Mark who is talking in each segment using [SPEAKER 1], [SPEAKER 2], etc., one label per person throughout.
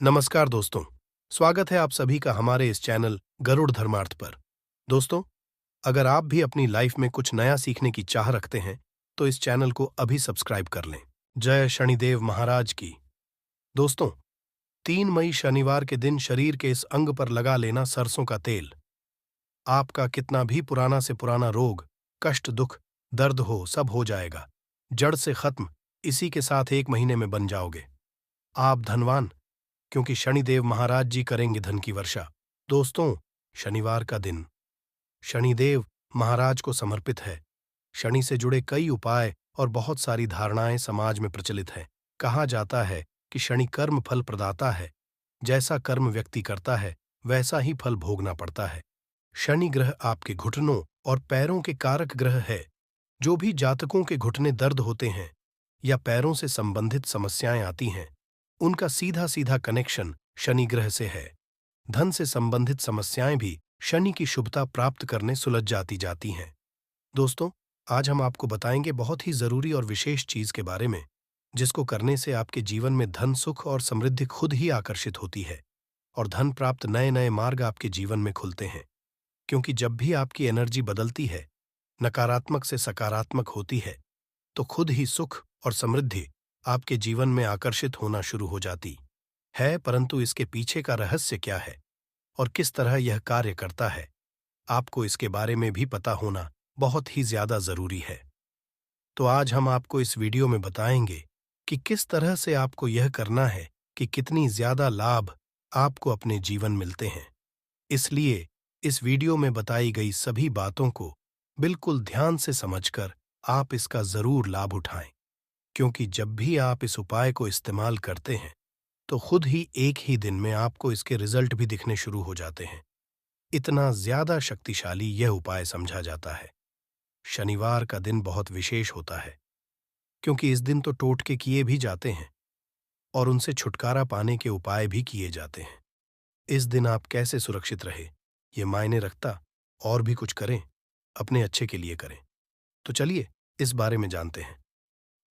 [SPEAKER 1] नमस्कार दोस्तों। स्वागत है आप सभी का हमारे इस चैनल गरुड़ धर्मार्थ पर। दोस्तों, अगर आप भी अपनी लाइफ में कुछ नया सीखने की चाह रखते हैं तो इस चैनल को अभी सब्सक्राइब कर लें। जय शनिदेव महाराज की। दोस्तों, 3 मई शनिवार के दिन शरीर के इस अंग पर लगा लेना सरसों का तेल। आपका कितना भी पुराना से पुराना रोग, कष्ट, दुख, दर्द हो, सब हो जाएगा, जड़ से खत्म। इसी के साथ 1 महीने में बन जाओगे आप धनवान, क्योंकि शनिदेव महाराज जी करेंगे धन की वर्षा। दोस्तों, शनिवार का दिन शनिदेव महाराज को समर्पित है। शनि से जुड़े कई उपाय और बहुत सारी धारणाएं समाज में प्रचलित हैं। कहा जाता है कि शनि कर्म फल प्रदाता है। जैसा कर्म व्यक्ति करता है वैसा ही फल भोगना पड़ता है। शनि ग्रह आपके घुटनों और पैरों के कारक ग्रह है। जो भी जातकों के घुटने दर्द होते हैं या पैरों से संबंधित समस्याएं आती हैं, उनका सीधा सीधा कनेक्शन शनि ग्रह से है। धन से संबंधित समस्याएं भी शनि की शुभता प्राप्त करने सुलझ जाती हैं। दोस्तों, आज हम आपको बताएंगे बहुत ही जरूरी और विशेष चीज के बारे में, जिसको करने से आपके जीवन में धन, सुख और समृद्धि खुद ही आकर्षित होती है और धन प्राप्त नए नए मार्ग आपके जीवन में खुलते हैं। क्योंकि जब भी आपकी एनर्जी बदलती है, नकारात्मक से सकारात्मक होती है, तो खुद ही सुख और समृद्धि आपके जीवन में आकर्षित होना शुरू हो जाती है। परंतु इसके पीछे का रहस्य क्या है और किस तरह यह कार्य करता है, आपको इसके बारे में भी पता होना बहुत ही ज्यादा जरूरी है। तो आज हम आपको इस वीडियो में बताएंगे कि किस तरह से आपको यह करना है कि कितनी ज्यादा लाभ आपको अपने जीवन मिलते हैं। इसलिए इस वीडियो में बताई गई सभी बातों को बिल्कुल ध्यान से समझकर आप इसका जरूर लाभ उठाएं, क्योंकि जब भी आप इस उपाय को इस्तेमाल करते हैं तो खुद ही एक ही दिन में आपको इसके रिजल्ट भी दिखने शुरू हो जाते हैं। इतना ज्यादा शक्तिशाली यह उपाय समझा जाता है। शनिवार का दिन बहुत विशेष होता है, क्योंकि इस दिन तो टोटके किए भी जाते हैं और उनसे छुटकारा पाने के उपाय भी किए जाते हैं। इस दिन आप कैसे सुरक्षित रहे ये मायने रखता, और भी कुछ करें अपने अच्छे के लिए करें। तो चलिए इस बारे में जानते हैं।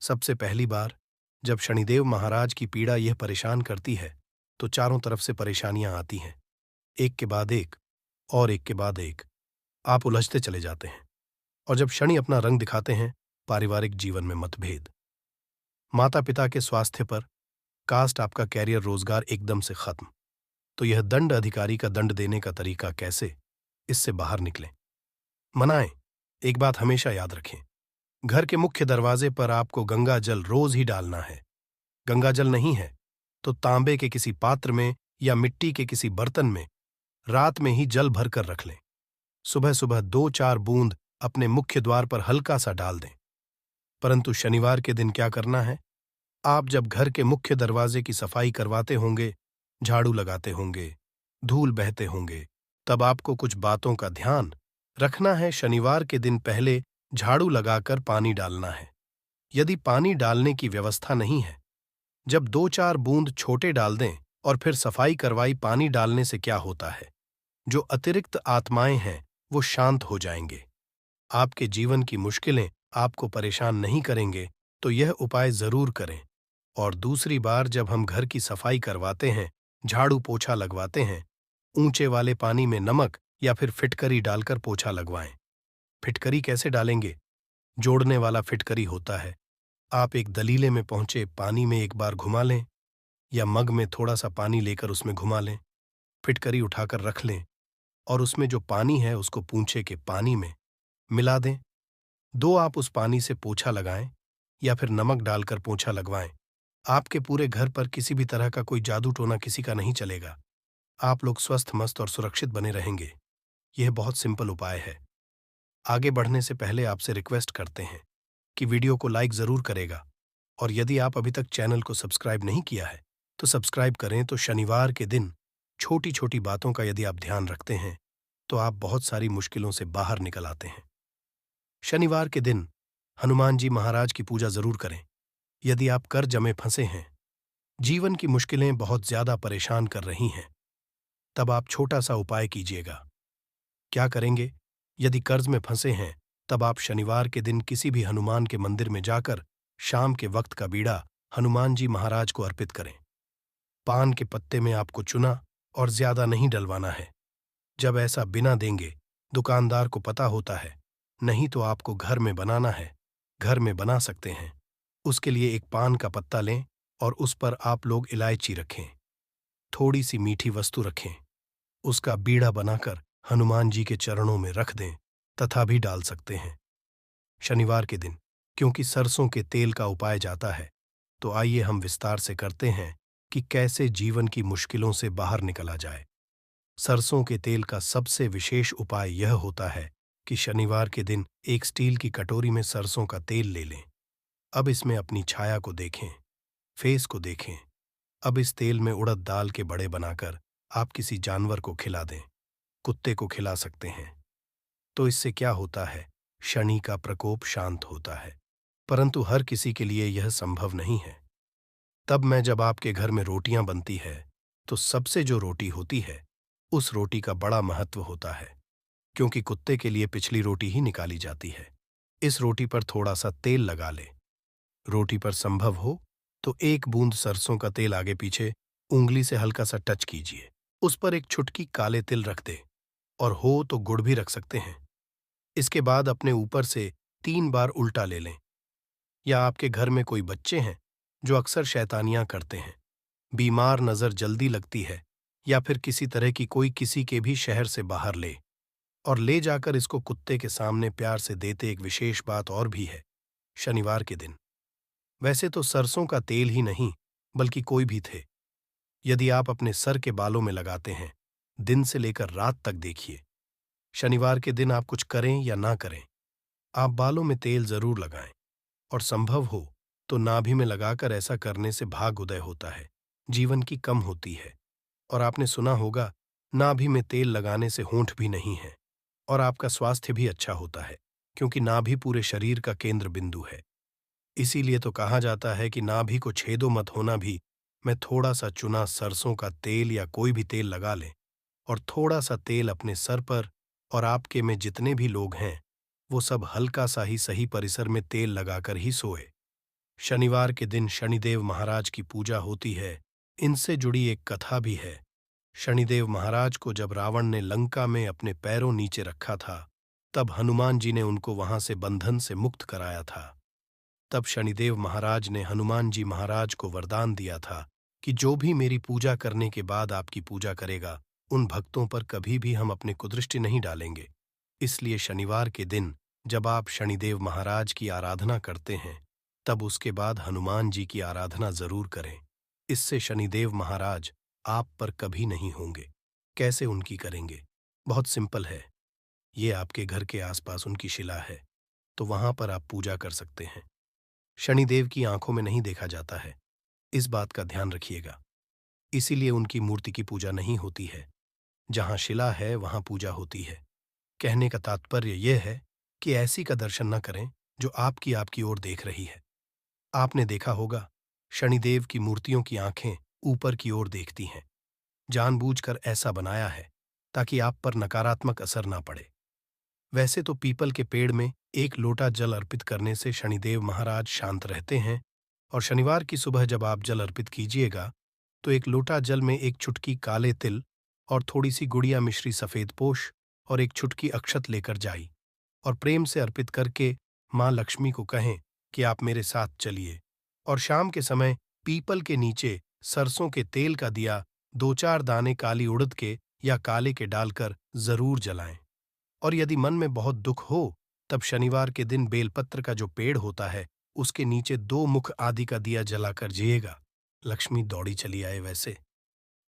[SPEAKER 1] सबसे पहली बार जब शनिदेव महाराज की पीड़ा यह परेशान करती है तो चारों तरफ से परेशानियां आती हैं, एक के बाद एक और एक के बाद एक। आप उलझते चले जाते हैं और जब शनि अपना रंग दिखाते हैं, पारिवारिक जीवन में मतभेद, माता पिता के स्वास्थ्य पर, कास्ट, आपका कैरियर, रोजगार एकदम से खत्म। तो यह दंड अधिकारी का दंड देने का तरीका कैसे, इससे बाहर निकलें, मनाएं। एक बात हमेशा याद रखें, घर के मुख्य दरवाजे पर आपको गंगा जल रोज ही डालना है। गंगा जल नहीं है तो तांबे के किसी पात्र में या मिट्टी के किसी बर्तन में रात में ही जल भर कर रख लें। सुबह सुबह 2-4 बूंद अपने मुख्य द्वार पर हल्का सा डाल दें। परंतु शनिवार के दिन क्या करना है, आप जब घर के मुख्य दरवाजे की सफाई करवाते होंगे, झाड़ू लगाते होंगे, धूल बहते होंगे, तब आपको कुछ बातों का ध्यान रखना है। शनिवार के दिन पहले झाड़ू लगाकर पानी डालना है। यदि पानी डालने की व्यवस्था नहीं है, जब 2-4 बूंद छोटे डाल दें और फिर सफाई करवाई। पानी डालने से क्या होता है, जो अतिरिक्त आत्माएं हैं वो शांत हो जाएंगे। आपके जीवन की मुश्किलें आपको परेशान नहीं करेंगे। तो यह उपाय जरूर करें। और दूसरी बार जब हम घर की सफाई करवाते हैं, झाड़ू पोछा लगवाते हैं, ऊंचे वाले पानी में नमक या फिर फिटकरी डालकर पोछा लगवाएं। फिटकरी कैसे डालेंगे, जोड़ने वाला फिटकरी होता है। आप एक दलीले में पहुंचे पानी में एक बार घुमा लें या मग में थोड़ा सा पानी लेकर उसमें घुमा लें, फिटकरी उठाकर रख लें और उसमें जो पानी है उसको पूंछे के पानी में मिला दें। आप उस पानी से पोछा लगाएं या फिर नमक डालकर पोछा लगवाएं। आपके पूरे घर पर किसी भी तरह का कोई जादू टोना किसी का नहीं चलेगा। आप लोग स्वस्थ, मस्त और सुरक्षित बने रहेंगे। यह बहुत सिंपल उपाय है। आगे बढ़ने से पहले आपसे रिक्वेस्ट करते हैं कि वीडियो को लाइक जरूर करेगा, और यदि आप अभी तक चैनल को सब्सक्राइब नहीं किया है तो सब्सक्राइब करें। तो शनिवार के दिन छोटी छोटी बातों का यदि आप ध्यान रखते हैं तो आप बहुत सारी मुश्किलों से बाहर निकल आते हैं। शनिवार के दिन हनुमान जी महाराज की पूजा जरूर करें। यदि आप कर्ज में फंसे हैं, जीवन की मुश्किलें बहुत ज्यादा परेशान कर रही हैं, तब आप छोटा सा उपाय कीजिएगा। क्या करेंगे, यदि कर्ज में फंसे हैं तब आप शनिवार के दिन किसी भी हनुमान के मंदिर में जाकर शाम के वक्त का बीड़ा हनुमान जी महाराज को अर्पित करें। पान के पत्ते में आपको चुना और ज्यादा नहीं डलवाना है। जब ऐसा बिना देंगे, दुकानदार को पता होता है। नहीं तो आपको घर में बनाना है, घर में बना सकते हैं। उसके लिए एक पान का पत्ता लें और उस पर आप लोग इलायची रखें, थोड़ी सी मीठी वस्तु रखें। उसका बीड़ा बनाकर हनुमान जी के चरणों में रख दें तथा भी डाल सकते हैं। शनिवार के दिन क्योंकि सरसों के तेल का उपाय जाता है, तो आइए हम विस्तार से करते हैं कि कैसे जीवन की मुश्किलों से बाहर निकला जाए। सरसों के तेल का सबसे विशेष उपाय यह होता है कि शनिवार के दिन एक स्टील की कटोरी में सरसों का तेल ले लें। अब इसमें अपनी छाया को देखें, फेस को देखें। अब इस तेल में उड़द दाल के बड़े बनाकर आप किसी जानवर को खिला दें। कुत्ते को खिला सकते हैं। तो इससे क्या होता है, शनि का प्रकोप शांत होता है। परंतु हर किसी के लिए यह संभव नहीं है। तब मैं जब आपके घर में रोटियां बनती है, तो सबसे जो रोटी होती है, उस रोटी का बड़ा महत्व होता है, क्योंकि कुत्ते के लिए पिछली रोटी ही निकाली जाती है। इस रोटी पर थोड़ा सा तेल लगा ले। रोटी पर संभव हो तो एक बूंद सरसों का तेल आगे पीछे उंगली से हल्का सा टच कीजिए। उस पर एक चुटकी काले तिल रख दे, और हो तो गुड़ भी रख सकते हैं। इसके बाद अपने ऊपर से 3 बार उल्टा ले लें। या आपके घर में कोई बच्चे हैं जो अक्सर शैतानियां करते हैं, बीमार नजर जल्दी लगती है, या फिर किसी तरह की कोई किसी के भी शहर से बाहर ले और ले जाकर इसको कुत्ते के सामने प्यार से देते। एक विशेष बात और भी है शनिवार के दिन। वैसे तो सरसों का तेल ही नहीं, बल्कि कोई भी थे, यदि आप अपने सर के बालों में लगाते हैं, दिन से लेकर रात तक देखिए। शनिवार के दिन आप कुछ करें या ना करें, आप बालों में तेल जरूर लगाएं, और संभव हो तो नाभि में लगाकर। ऐसा करने से भाग उदय होता है, जीवन की कम होती है। और आपने सुना होगा, नाभि में तेल लगाने से होंठ भी नहीं है, और आपका स्वास्थ्य भी अच्छा होता है, क्योंकि नाभि पूरे शरीर का केंद्र बिंदु है। इसीलिए तो कहा जाता है कि नाभि को छेदो मत होना भी। मैं थोड़ा सा चुना सरसों का तेल या कोई भी तेल लगा लें, और थोड़ा सा तेल अपने सर पर, और आपके में जितने भी लोग हैं, वो सब हल्का सा ही सही परिसर में तेल लगाकर ही सोए। शनिवार के दिन शनिदेव महाराज की पूजा होती है। इनसे जुड़ी एक कथा भी है। शनिदेव महाराज को जब रावण ने लंका में अपने पैरों नीचे रखा था, तब हनुमान जी ने उनको वहां से बंधन से मुक्त कराया था। तब शनिदेव महाराज ने हनुमान जी महाराज को वरदान दिया था कि जो भी मेरी पूजा करने के बाद आपकी पूजा करेगा, उन भक्तों पर कभी भी हम अपने कुदृष्टि नहीं डालेंगे। इसलिए शनिवार के दिन जब आप शनिदेव महाराज की आराधना करते हैं, तब उसके बाद हनुमान जी की आराधना जरूर करें। इससे शनिदेव महाराज आप पर कभी नहीं होंगे। कैसे उनकी करेंगे? बहुत सिंपल है। ये आपके घर के आसपास उनकी शिला है, तो वहां पर आप पूजा कर सकते हैं। शनिदेव की आंखों में नहीं देखा जाता है, इस बात का ध्यान रखिएगा। इसीलिए उनकी मूर्ति की पूजा नहीं होती है। जहां शिला है वहां पूजा होती है। कहने का तात्पर्य यह है कि ऐसी का दर्शन न करें जो आपकी ओर देख रही है। आपने देखा होगा, शनिदेव की मूर्तियों की आंखें ऊपर की ओर देखती हैं। जानबूझकर ऐसा बनाया है ताकि आप पर नकारात्मक असर ना पड़े। वैसे तो पीपल के पेड़ में एक लोटा जल अर्पित करने से शनिदेव महाराज शांत रहते हैं, और शनिवार की सुबह जब आप जल अर्पित कीजिएगा, तो एक लोटा जल में एक चुटकी काले तिल और थोड़ी सी गुड़िया मिश्री सफेद पोश और एक चुटकी अक्षत लेकर जाई, और प्रेम से अर्पित करके माँ लक्ष्मी को कहें कि आप मेरे साथ चलिए। और शाम के समय पीपल के नीचे सरसों के तेल का दिया 2-4 दाने काली उड़द के या काले के डालकर जरूर जलाएं। और यदि मन में बहुत दुख हो, तब शनिवार के दिन बेलपत्र का जो पेड़ होता है, उसके नीचे 2 मुख आदि का दिया जलाकर जिएगा। लक्ष्मी दौड़ी चली आए वैसे।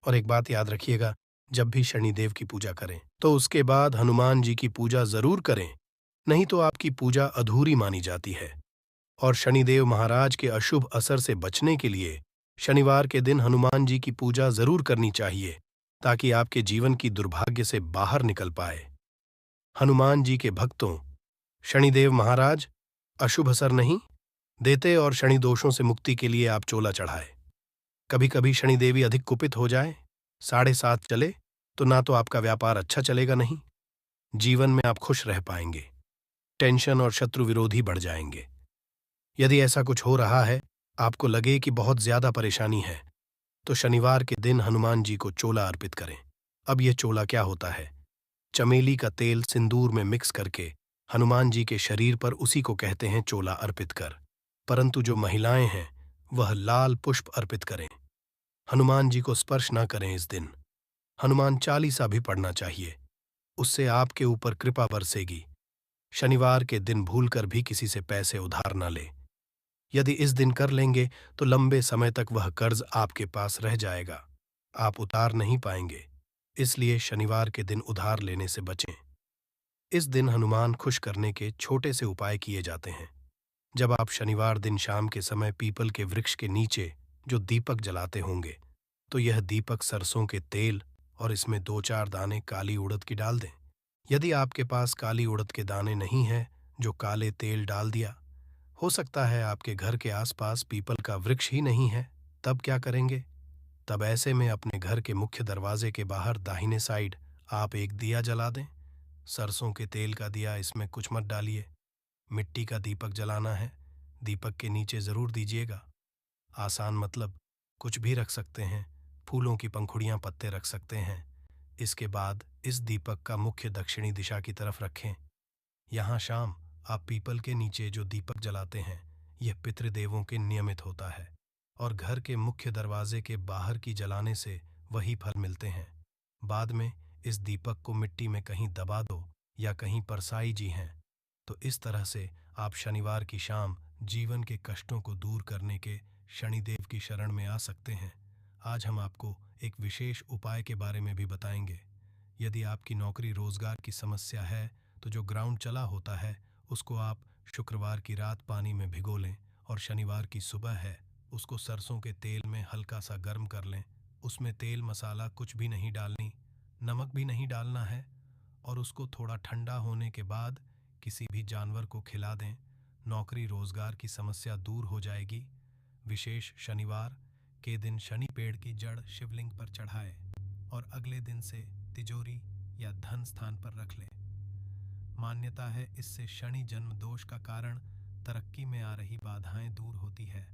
[SPEAKER 1] और एक बात याद रखिएगा, जब भी शनिदेव की पूजा करें, तो उसके बाद हनुमान जी की पूजा जरूर करें, नहीं तो आपकी पूजा अधूरी मानी जाती है। और शनिदेव महाराज के अशुभ असर से बचने के लिए शनिवार के दिन हनुमान जी की पूजा जरूर करनी चाहिए, ताकि आपके जीवन की दुर्भाग्य से बाहर निकल पाए। हनुमान जी के भक्तों, शनिदेव महाराज अशुभ असर नहीं देते, और शनि दोषों से मुक्ति के लिए आप चोला चढ़ाए। कभी कभी शनिदेवी अधिक कुपित हो जाए, 7.5 चले, तो ना तो आपका व्यापार अच्छा चलेगा, नहीं जीवन में आप खुश रह पाएंगे। टेंशन और शत्रु विरोधी बढ़ जाएंगे। यदि ऐसा कुछ हो रहा है, आपको लगे कि बहुत ज्यादा परेशानी है, तो शनिवार के दिन हनुमान जी को चोला अर्पित करें। अब यह चोला क्या होता है? चमेली का तेल सिंदूर में मिक्स करके हनुमान जी के शरीर पर उसी को कहते हैं चोला अर्पित कर। परंतु जो महिलाएं हैं वह लाल पुष्प अर्पित करें। हनुमान जी को स्पर्श न करें इस दिन। हनुमान चालीसा भी पढ़ना चाहिए, उससे आपके ऊपर कृपा बरसेगी। शनिवार के दिन भूलकर भी किसी से पैसे उधार न ले। यदि इस दिन कर लेंगे तो लंबे समय तक वह कर्ज आपके पास रह जाएगा, आप उतार नहीं पाएंगे। इसलिए शनिवार के दिन उधार लेने से बचें। इस दिन हनुमान खुश करने के छोटे से उपाय किए जाते हैं। जब आप शनिवार दिन शाम के समय पीपल के वृक्ष के नीचे जो दीपक जलाते होंगे, तो यह दीपक सरसों के तेल और इसमें 2-4 दाने काली उड़द की डाल दें। यदि आपके पास काली उड़द के दाने नहीं हैं, जो काले तेल डाल दिया। हो सकता है आपके घर के आसपास पीपल का वृक्ष ही नहीं है, तब क्या करेंगे? तब ऐसे में अपने घर के मुख्य दरवाजे के बाहर दाहिने साइड आप एक दिया जला दें। सरसों के तेल का दिया, इसमें कुछ मत डालिए। मिट्टी का दीपक जलाना है, दीपक के नीचे जरूर दीजिएगा। आसान मतलब कुछ भी रख सकते हैं, फूलों की पंखुड़ियां, पत्ते रख सकते हैं। इसके बाद इस दीपक का मुख्य दक्षिणी दिशा की तरफ रखें। यहाँ शाम आप पीपल के नीचे जो दीपक जलाते हैं, यह पितृदेवों के नियमित होता है और घर के मुख्य दरवाजे के बाहर की जलाने से वही फल मिलते हैं। बाद में इस दीपक को मिट्टी में कहीं दबा दो या कहीं परसाई जी हैं, तो इस तरह से आप शनिवार की शाम जीवन के कष्टों को दूर करने के शनिदेव की शरण में आ सकते हैं। आज हम आपको एक विशेष उपाय के बारे में भी बताएंगे। यदि आपकी नौकरी रोजगार की समस्या है, तो जो ग्राउंड चला होता है उसको आप शुक्रवार की रात पानी में भिगो लें और शनिवार की सुबह है उसको सरसों के तेल में हल्का सा गर्म कर लें। उसमें तेल मसाला कुछ भी नहीं डालनी, नमक भी नहीं डालना है, और उसको थोड़ा ठंडा होने के बाद किसी भी जानवर को खिला दें। नौकरी रोजगार की समस्या दूर हो जाएगी। विशेष शनिवार के दिन शनि पेड़ की जड़ शिवलिंग पर चढ़ाए और अगले दिन से तिजोरी या धन स्थान पर रख लें। मान्यता है इससे शनि जन्म दोष का कारण तरक्की में आ रही बाधाएं दूर होती है।